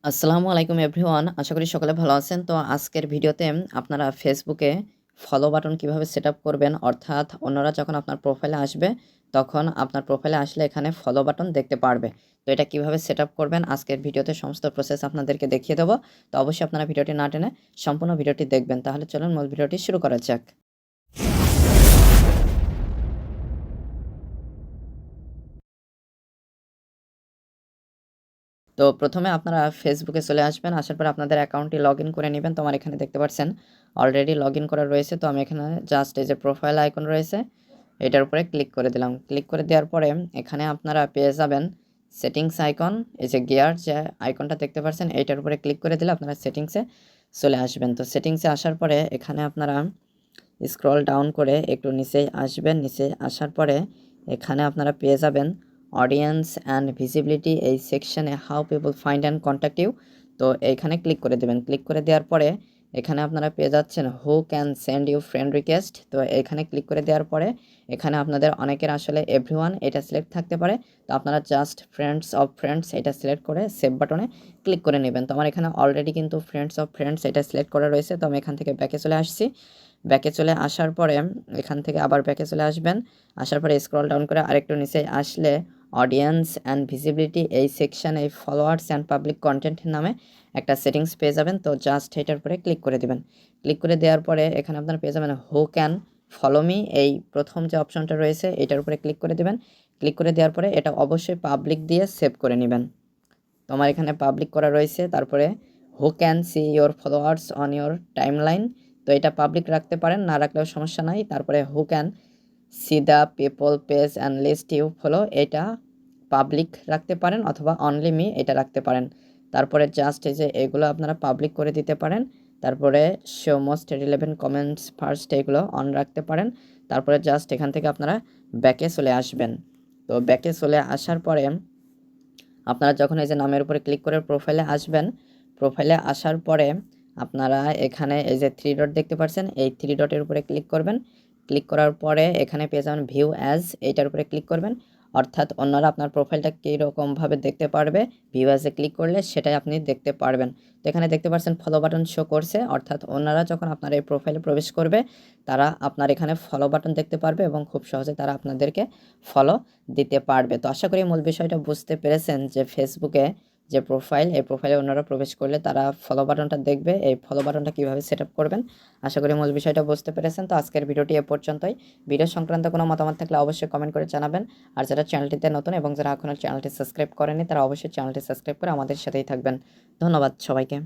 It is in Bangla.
আসসালামু আলাইকুম এভরিওয়ান। আশা করি সকলে ভালো আছেন। তো আজকের ভিডিওতে আপনারা ফেসবুকে ফলো বাটন কিভাবে সেটআপ করবেন, অর্থাৎ অন্যরা যখন আপনার প্রোফাইলে আসবে, তখন আপনার প্রোফাইলে আসলে এখানে ফলো বাটন দেখতে পারবে। তো এটা কিভাবে সেটআপ করবেন আজকের ভিডিওতে সমস্ত প্রসেস আপনাদেরকে দেখিয়ে দেবো। তো অবশ্যই আপনারা ভিডিওটি না টেনে সম্পূর্ণ ভিডিওটি দেখবেন। তাহলে চলুন মূল ভিডিওটি শুরু করা যাক। তো প্রথমে আপনারা ফেসবুকে চলে আসবেন। আসার পর আপনাদের অ্যাকাউন্টটি লগইন করে নিবেন। তো আমার এখানে দেখতে পাচ্ছেন অলরেডি লগইন করা রয়েছে। তো আমি এখানে জাস্ট এই যে প্রোফাইল আইকন রয়েছে, এটার উপরে ক্লিক করে দিলাম। ক্লিক করে দেওয়ার পরে এখানে আপনারা পেয়ে যাবেন সেটিংস আইকন। এই যে গিয়ার যে আইকনটা দেখতে পাচ্ছেন, এইটার উপরে ক্লিক করে দিলে আপনারা সেটিংসে চলে আসবেন। তো সেটিংসে আসার পরে এখানে আপনারা স্ক্রল ডাউন করে একটু নিচে আসবেন। নিচে আসার পরে এখানে আপনারা পেয়ে যাবেন অডিয়েন্স অ্যান্ড ভিজিবিলিটি, এই সেকশনে how people find and contact you. তো এইখানে ক্লিক করে দেবেন। ক্লিক করে দেওয়ার পরে এখানে আপনারা পেয়ে যাচ্ছেন who can send you friend request. তো এখানে ক্লিক করে দেওয়ার পরে এখানে আপনাদের অনেকের আসলে এভরিওয়ান এটা সিলেক্ট থাকতে পারে। তো আপনারা জাস্ট ফ্রেন্ডস অফ ফ্রেন্ডস এটা সিলেক্ট করে সেভ বাটনে ক্লিক করে নেবেন। তো আমার এখানে অলরেডি কিন্তু ফ্রেন্ডস অফ ফ্রেন্ডস এটা সিলেক্ট করা রয়েছে। তো আমি এখান থেকে ব্যাকে চলে আসছি। ব্যাকে চলে আসার পরে এখান থেকে আবার ব্যাকে চলে আসবেন। আসার পরে স্ক্রল ডাউন করে আরেকটু নিচে আসলে অডিয়েন্স অ্যান্ড ভিজিবিলিটি, এই সেকশানে ফলোয়ার্স অ্যান্ড পাবলিক কন্টেন্ট নামে একটা সেটিংস পেয়ে যাবেন। তো জাস্ট এটার উপরে ক্লিক করে দেবেন। ক্লিক করে দেওয়ার পরে এখানে আপনারা পেয়ে যাবেন হু ক্যান ফলো মি, এই প্রথম যে অপশনটা রয়েছে এটার উপরে ক্লিক করে দেবেন। ক্লিক করে দেওয়ার পরে এটা অবশ্যই পাবলিক দিয়ে সেভ করে নেবেন। তো আমার এখানে পাবলিক করা রয়েছে। তারপরে who can see your followers on your timeline, তো এটা পাবলিক রাখতে পারেন, না রাখলেও সমস্যা নাই। তারপরে who can see the people page and list you follow, এটা পাবলিক রাখতে পারেন অথবা অনলি মি এটা রাখতে পারেন। তারপরে জাস্ট এই যে এগুলো আপনারা পাবলিক করে দিতে পারেন। তারপরে show most relevant comments first, এগুলো অন রাখতে পারেন। তারপরে জাস্ট এখান থেকে আপনারা ব্যাকে চলে আসবেন। তো ব্যাকে চলে আসার পরে আপনারা যখন এই যে নামের উপরে ক্লিক করে প্রোফাইলে আসবেন, প্রোফাইলে আসার পরে আপনারা এখানে এই যে থ্রি ডট দেখতে পাচ্ছেন, এই থ্রি ডটের উপরে ক্লিক করবেন। ক্লিক করার পরে এখানে পেয়ে যাবেন ভিউ অ্যাজ, এইটার উপরে ক্লিক করবেন। অর্থাৎ অন্যরা আপনার প্রোফাইলটা কীরকমভাবে দেখতে পারবে, ভিউ অ্যাজে ক্লিক করলে সেটাই আপনি দেখতে পারবেন। তো এখানে দেখতে পাচ্ছেন ফলো বাটন শো করছে, অর্থাৎ অন্যরা যখন আপনার এই প্রোফাইলে প্রবেশ করবে তারা আপনার এখানে ফলো বাটন দেখতে পারবে এবং খুব সহজে তারা আপনাদেরকে ফলো দিতে পারবে। তো আশা করি মূল বিষয়টা বুঝতে পেরেছেন যে ফেসবুকে যে প্রোফাইল, এই প্রোফাইলে অন্যরা প্রবেশ করলে তারা ফলো বাটনটা দেখবে, এই ফলো বাটনটা কীভাবে সেট আপ করবেন। আশা করি মূল বিষয়টা বুঝতে পেরেছেন। তো আজকের ভিডিওটি এ পর্যন্তই। ভিডিও সংক্রান্ত কোনো মতামত থাকলে অবশ্যই কমেন্ট করে জানাবেন। আর যারা চ্যানেলটিতে নতুন এবং যারা এখনও চ্যানেলটি সাবস্ক্রাইব করেনি তারা অবশ্যই চ্যানেলটি সাবস্ক্রাইব করে আমাদের সাথেই থাকবেন। ধন্যবাদ সবাইকে।